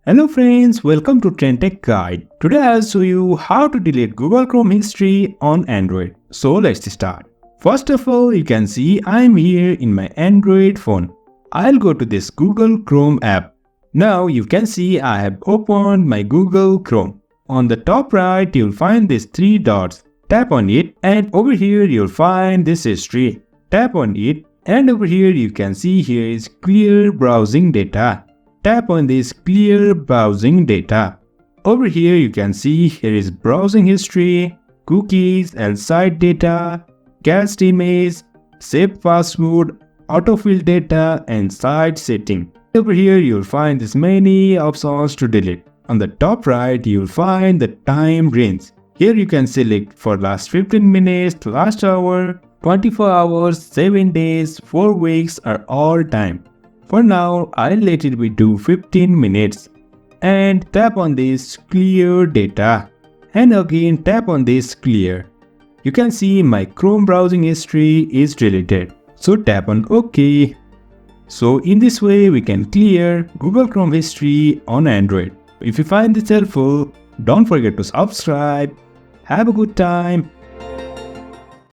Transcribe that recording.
Hello friends, welcome to TrendTechGuide. Today I'll show you how to delete Google Chrome history on Android. So let's start. First of all, you can see I'm here in my Android phone. I'll go to this Google Chrome app. Now you can see I have opened my Google Chrome. On the top right, you'll find these three dots. Tap on it and over here you'll find this history. Tap on it and over here you can see here is clear browsing data. Tap on this clear browsing data. Over here you can see here is browsing history, cookies and site data, cached image, saved password, autofill data and site setting. Over here you'll find this many options to delete. On the top right you'll find the time range. Here you can select for last 15 minutes, last hour, 24 hours, 7 days, 4 weeks or all time. For now, I'll let it be to 15 minutes and tap on this clear data and again tap on this clear. You can see my Chrome browsing history is deleted. So tap on OK. So in this way we can clear Google Chrome history on Android. If you find this helpful, don't forget to subscribe. Have a good time.